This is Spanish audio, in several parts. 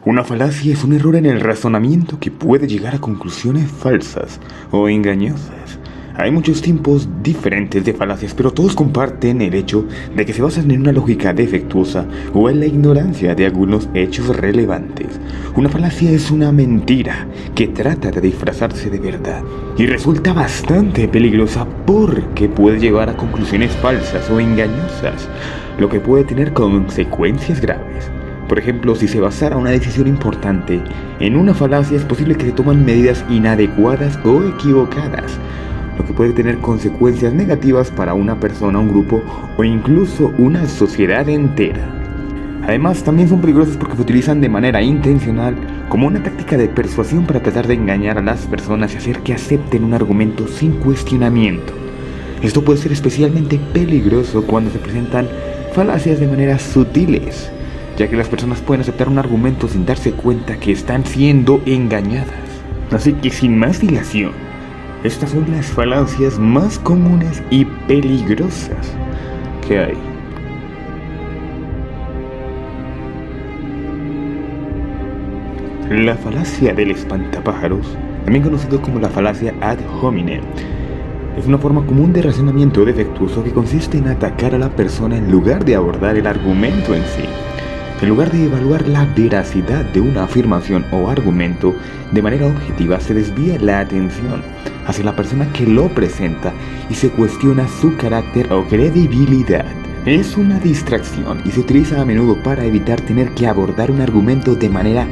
Una falacia es un error en el razonamiento que puede llegar a conclusiones falsas o engañosas. Hay muchos tipos diferentes de falacias, pero todos comparten el hecho de que se basan en una lógica defectuosa o en la ignorancia de algunos hechos relevantes. Una falacia es una mentira que trata de disfrazarse de verdad y resulta bastante peligrosa porque puede llevar a conclusiones falsas o engañosas, lo que puede tener consecuencias graves. Por ejemplo, si se basara una decisión importante en una falacia, es posible que se tomen medidas inadecuadas o equivocadas, lo que puede tener consecuencias negativas para una persona, un grupo o incluso una sociedad entera. Además, también son peligrosas porque se utilizan de manera intencional como una táctica de persuasión para tratar de engañar a las personas y hacer que acepten un argumento sin cuestionamiento. Esto puede ser especialmente peligroso cuando se presentan falacias de maneras sutiles, ya que las personas pueden aceptar un argumento sin darse cuenta que están siendo engañadas. Así que sin más dilación, estas son las falacias más comunes y peligrosas que hay. La falacia del espantapájaros, también conocido como la falacia ad hominem, es una forma común de razonamiento defectuoso que consiste en atacar a la persona en lugar de abordar el argumento en sí. En lugar de evaluar la veracidad de una afirmación o argumento de manera objetiva, se desvía la atención hacia la persona que lo presenta y se cuestiona su carácter o credibilidad. Es una distracción y se utiliza a menudo para evitar tener que abordar un argumento de manera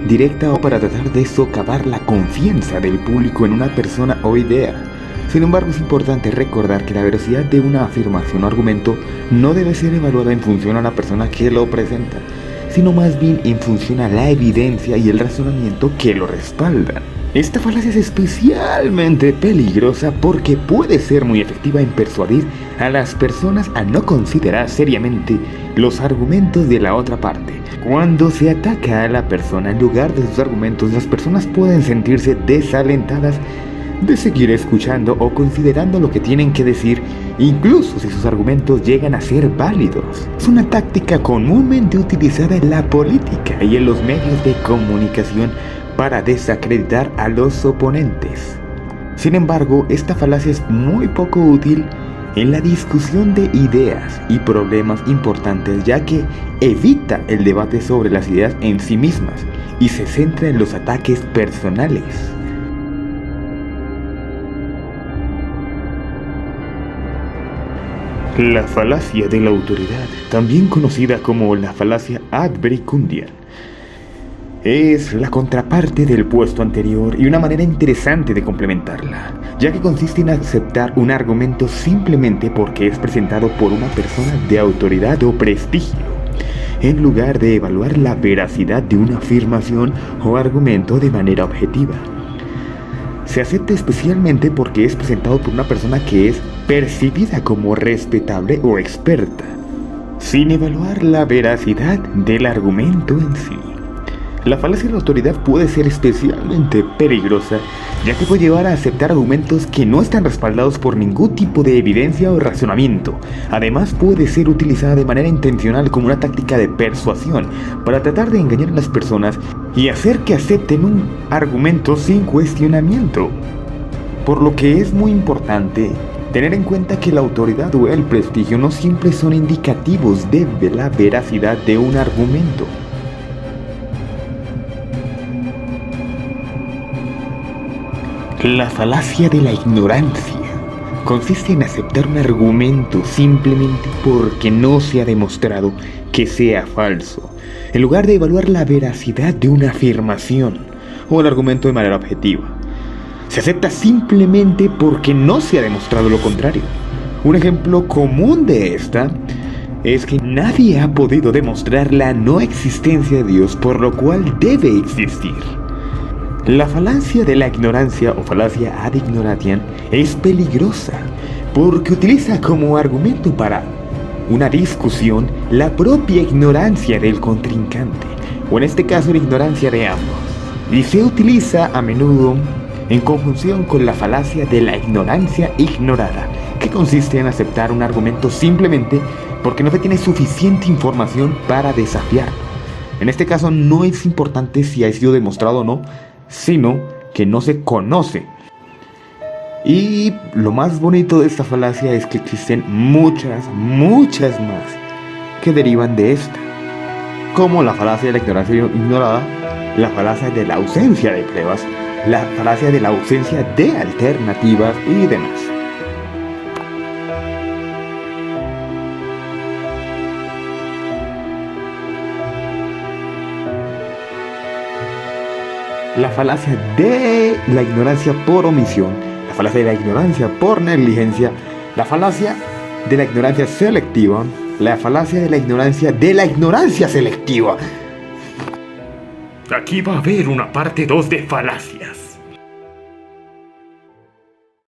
directa o para tratar de socavar la confianza del público en una persona o idea. Sin embargo, es importante recordar que la veracidad de una afirmación o argumento no debe ser evaluada en función a la persona que lo presenta, sino más bien en función a la evidencia y el razonamiento que lo respaldan. Esta falacia es especialmente peligrosa porque puede ser muy efectiva en persuadir a las personas a no considerar seriamente los argumentos de la otra parte. Cuando se ataca a la persona en lugar de sus argumentos, las personas pueden sentirse desalentadas de seguir escuchando o considerando lo que tienen que decir, incluso si sus argumentos llegan a ser válidos. Es una táctica comúnmente utilizada en la política y en los medios de comunicación para desacreditar a los oponentes. Sin embargo, esta falacia es muy poco útil en la discusión de ideas y problemas importantes, ya que evita el debate sobre las ideas en sí mismas y se centra en los ataques personales. La falacia de la autoridad, también conocida como la falacia ad verecundiam, es la contraparte del puesto anterior y una manera interesante de complementarla, ya que consiste en aceptar un argumento simplemente porque es presentado por una persona de autoridad o prestigio, en lugar de evaluar la veracidad de una afirmación o argumento de manera objetiva. Se acepta especialmente porque es presentado por una persona que es percibida como respetable o experta, sin evaluar la veracidad del argumento en sí. La falacia de la autoridad puede ser especialmente peligrosa, ya que puede llevar a aceptar argumentos que no están respaldados por ningún tipo de evidencia o razonamiento. Además, puede ser utilizada de manera intencional como una táctica de persuasión para tratar de engañar a las personas y hacer que acepten un argumento sin cuestionamiento. Por lo que es muy importante tener en cuenta que la autoridad o el prestigio no siempre son indicativos de la veracidad de un argumento. La falacia de la ignorancia consiste en aceptar un argumento simplemente porque no se ha demostrado que sea falso, en lugar de evaluar la veracidad de una afirmación o el argumento de manera objetiva. Se acepta simplemente porque no se ha demostrado lo contrario. Un ejemplo común de esta es que nadie ha podido demostrar la no existencia de Dios, por lo cual debe existir. La falacia de la ignorancia o falacia ad ignorantiam es peligrosa porque utiliza como argumento para una discusión la propia ignorancia del contrincante, o en este caso la ignorancia de ambos, y se utiliza a menudo en conjunción con la falacia de la ignorancia ignorada, que consiste en aceptar un argumento simplemente porque no se tiene suficiente información para desafiarlo. En este caso no es importante si ha sido demostrado o no, sino que no se conoce. Y lo más bonito de esta falacia es que existen muchas más que derivan de esta, como la falacia de la ignorancia ignorada, la falacia de la ausencia de pruebas, la falacia de la ausencia de alternativas y demás. La falacia de la ignorancia por omisión, la falacia de la ignorancia por negligencia, la falacia de la ignorancia selectiva, la falacia de la ignorancia selectiva. Aquí va a haber una parte 2 de falacias.